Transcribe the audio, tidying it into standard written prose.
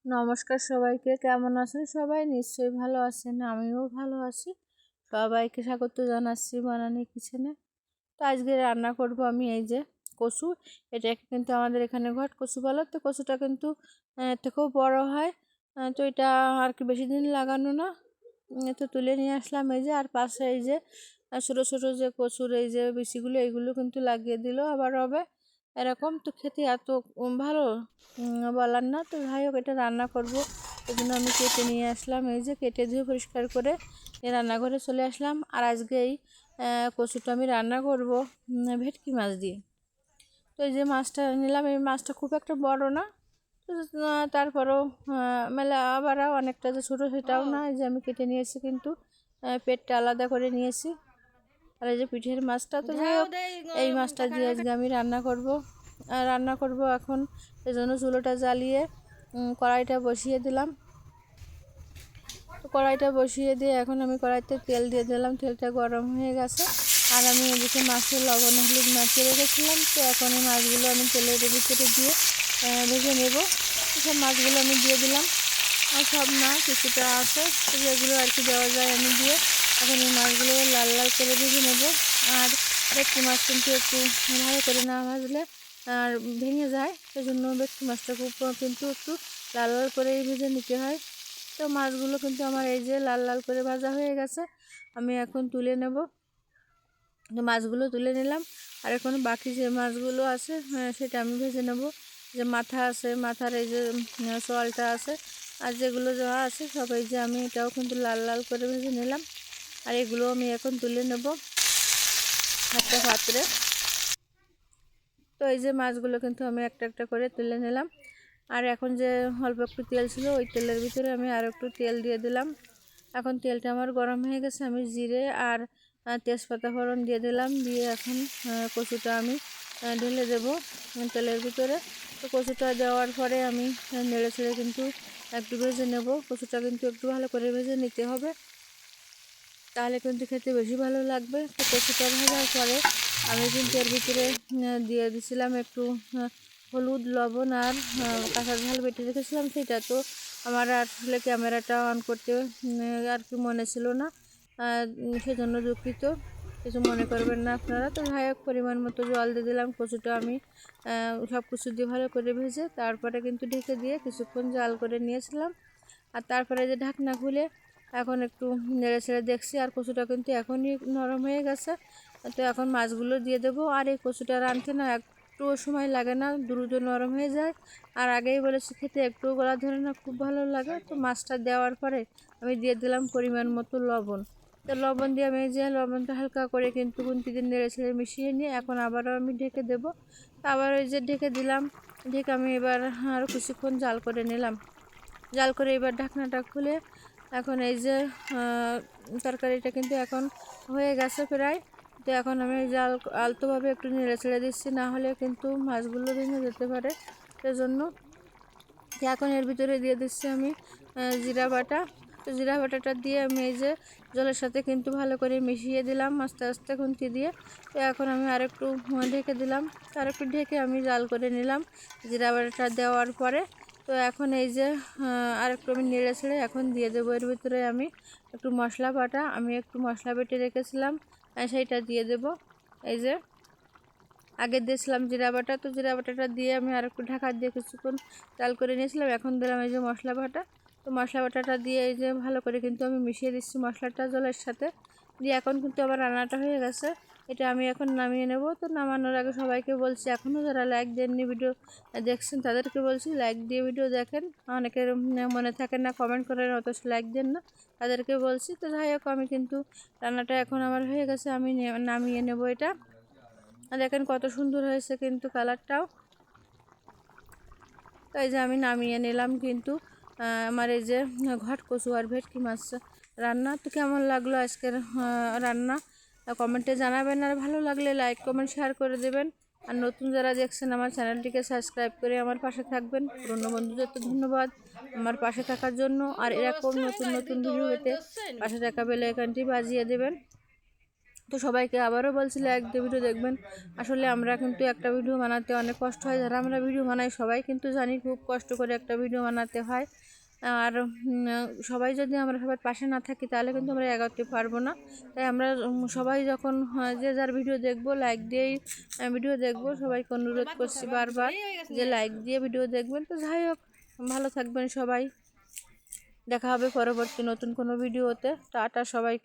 নমস্কার সবাইকে, কেমন আছেন সবাই? নিশ্চয়ই ভালো আছেন, আমিও ভালো আছি। সবাইকে স্বাগত জানাচ্ছি বানানি কিচেনে। তো আজকে রান্না করব আমি এই যে কচু। এটাকে কিন্তু আমাদের এখানে ঘট কচু বলে। তো কচুটা কিন্তু এর থেকেও বড় হয়। তো এটা আর কি বেশি দিন লাগানো না। তো তুলে নিয়ে আসলাম এই যে। আর পাশে এই যে ছোটো ছোটো যে কচুর এই যে বিচিগুলো, এইগুলো কিন্তু লাগিয়ে দিল আবার হবে এরকম। তো খেতে এত ভালো বলার না। তো যাই হোক, এটা রান্না করব, এই জন্য আমি কেটে নিয়ে আসলাম এই যে। কেটে ধুয়ে পরিষ্কার করে রান্নাঘরে চলে আসলাম। আর আজকে এই কচুটা আমি রান্না করব ভেটকি মাছ দিয়ে। তো এই যে মাছটা নিলাম, এই মাছটা খুব একটা বড় না। তো তারপরেও মেলা আবার অনেকটা যে ছোটো সেটাও না। এই যে আমি কেটে নিয়েছি, কিন্তু পেটটা আলাদা করে নিয়েছি। আর এই যে পিঠের মাছটা। তো যাই হোক, এই মাছটা দিয়ে আজকে আমি রান্না করব এখন। সেজন্য চুলোটা জ্বালিয়ে কড়াইটা বসিয়ে দিলাম। তো কড়াইটা বসিয়ে দিয়ে এখন আমি কড়াইতে তেল দিয়ে দিলাম। তেলটা গরম হয়ে গেছে। আর আমি এদিকে মাছের লবণ হলুদ মাখিয়ে রেখেছিলাম। তো এখন এই মাছগুলো আমি তেলের ভিতরে দিয়ে ভেজে নেব। সব মাছগুলো আমি দিয়ে দিলাম, আর সব না, কিছুটা আছে যেগুলো আর কি দেওয়া যায় আমি দিয়ে এখন এই মাছগুলো লাল লাল করে ভেজে নেব। আর ভেটকি মাছ কিন্তু একটু ভালো করে না ভাজলে আর ভেঙে যায়, সেজন্য ভেটকি মাছটা খুব কিন্তু একটু লাল লাল করে ভেজে নিতে হয়। তো মাছগুলো কিন্তু আমার এই যে লাল লাল করে ভাজা হয়ে গেছে, আমি এখন তুলে নেব। তো মাছগুলো তুলে নিলাম। আর এখন বাকি যে মাছগুলো আছে সেটা আমি ভেজে নেব। যে মাথা আছে, মাথার এই যে সোয়ালটা আছে, আর যেগুলো যাওয়া আছে সবাই যে আমি এটাও কিন্তু লাল লাল করে ভেজে নিলাম। আর এগুলো আমি এখন তুলে নেব একটা পাত্রে। তো এই যে মাছগুলো কিন্তু আমি একটা একটা করে তুলে নিলাম। আর এখন যে অল্প একটু তেল ছিল, ওই তেলের ভিতরে আমি আর একটু তেল দিয়ে দিলাম। এখন তেলটা আমার গরম হয়ে গেছে, আমি জিরে আর তেজপাতা ফোড়ন দিয়ে দিলাম। দিয়ে এখন কচুটা আমি ঢেলে দেব তেলের ভিতরে। তো কচুটা দেওয়ার পরে আমি নেড়ে ছেড়ে কিন্তু একটু ভেজে নেব। কচুটা কিন্তু একটু ভালো করে ভেজে নিতে হবে, তাহলে কিন্তু খেতে বেশি ভালো লাগবে। তো কচুটা ভাজার পরে আমি কিন্তু এর ভিতরে দিয়ে দিয়েছিলাম একটু হলুদ লবণ আর কাঁচা ঝাল বেটে রেখেছিলাম সেটা। তো আমার আসলে ক্যামেরাটা অন করতে আর কি মনে ছিল না, সেজন্য দুঃখিত, কিছু মনে করবেন না আপনারা। তো যাই হোক, পরিমাণ মতো জল দিয়ে দিলাম। কচুটা আমি সব কিছু দিয়ে ভালো করে ভেজে তারপরে কিন্তু ঢেকে দিয়ে কিছুক্ষণ জাল করে নিয়েছিলাম। আর তারপরে যে ঢাকনা খুলে এখন একটু নেড়ে ছেড়ে দেখছি, আর কচুটা কিন্তু এখনই নরম হয়ে গেছে। তো এখন মাছগুলো দিয়ে দেবো। আর এই কচুটা রাঁধতে না একটু সময় লাগে না, দ্রুত নরম হয়ে যায়। আর আগেই বলেছি খেতে একটু গলা ধরে না, খুব ভালো লাগে। তো মাছটা দেওয়ার পরে আমি দিয়ে দিলাম পরিমাণ মতো লবণ। তো লবণ দিয়ে আমি যে লবণটা হালকা করে কিন্তু খুন্তি দিয়ে নেড়ে ছেড়ে মিশিয়ে নিয়ে এখন আবারও আমি ঢেকে দেবো। আবার ওই যে ঢেকে দিলাম, ঢেকে আমি এবার আরও কিছুক্ষণ জাল করে নিলাম। জাল করে এবার ঢাকনাটা খুলে এখন এই যে তরকারিটা কিন্তু এখন হয়ে গেছে প্রায়। তো এখন আমি জাল আলতোভাবে একটু নেড়ে ছেড়ে দিচ্ছি, না হলে কিন্তু মাছগুলো ভেঙে যেতে পারে, সেজন্য। এখন এর ভিতরে দিয়ে দিচ্ছি আমি জিরা বাটা। তো জিরা বাটাটা দিয়ে আমি এই যে জলের সাথে কিন্তু ভালো করে মিশিয়ে দিলাম আস্তে আস্তে খুন্তি দিয়ে। তো এখন আমি আরেকটু ঢেকে দিলাম, আরেকটু ঢেকে আমি জাল করে নিলাম জিরা বাটাটা দেওয়ার পরে। তো এখন এই যে আরেকটু আমি নেড়ে ছেড়ে এখন দিয়ে দেবো এর ভিতরে আমি একটু মশলা বাটা, আমি একটু মশলা বেটে রেখেছিলাম সেইটা দিয়ে দেব। এই যে আগে দিয়েছিলাম জিরা বাটা, তো জিরা বাটাটা দিয়ে আমি আর একটু ঢাকা দিয়ে কিছুক্ষণ জাল করে নিয়েছিলাম। এখন দিলাম এই যে মশলা বাটা। তো মশলা বাটাটা দিয়ে এই যে ভালো করে কিন্তু আমি মিশিয়ে দিচ্ছি মশলাটা জলের সাথে দিয়ে। এখন কিন্তু আবার রান্নাটা হয়ে গেছে, এটা আমি এখন নামিয়ে নেব। তো নামানোর আগে সবাইকে বলছি, এখনও যারা লাইক দেননি ভিডিও দেখছেন তাদেরকে বলছি লাইক দিয়ে ভিডিও দেখেন। অনেকের মনে থাকে না, কমেন্ট করেন, অত লাইক দেন না, তাদেরকে বলছি। তো যাই হোক, আমি কিন্তু রান্নাটা এখন আমার হয়ে গেছে, আমি নামিয়ে নেব এটা। দেখেন কত সুন্দর হয়েছে কিন্তু কালারটাও। তো এই যে আমি নামিয়ে নিলাম কিন্তু আমার এই যে ঘট কচু আর ভেটকি মাছ রান্না। তো কেমন লাগলো আজকের রান্না কমেন্টে জানাবেন। আর ভালো লাগলে লাইক কমেন্ট শেয়ার করে দেবেন। আর নতুন যারা দেখছেন আমার চ্যানেলটিকে সাবস্ক্রাইব করে আমার পাশে থাকবেন। পুরনো বন্ধুদের তো ধন্যবাদ আমার পাশে থাকার জন্য। আর এরকম নতুন নতুন ভিডিও পেতে পাশে থাকা বেল আইকনটি বাজিয়ে দেবেন। তো সবাইকে আবারও বলছি লাইক দিয়ে ভিডিও দেখবেন। আসলে আমরা কিন্তু একটা ভিডিও বানাতে অনেক কষ্ট হয়, যারা আমরা ভিডিও বানাই সবাই কিন্তু জানি খুব কষ্ট করে একটা ভিডিও বানাতে হয়। আর সবাই যদি আমরা সবার পাশে না থাকি তাহলে কিন্তু আমরা এগোতে পারবো না। তাই আমরা সবাই যখন যে যার ভিডিও দেখবো লাইক দিয়েই ভিডিও দেখবো। সবাইকে অনুরোধ করছি বারবার যে লাইক দিয়ে ভিডিও দেখবেন। তো যাই হোক, ভালো থাকবেন সবাই, দেখা হবে পরবর্তী নতুন কোনো ভিডিওতে। টাটা সবাই।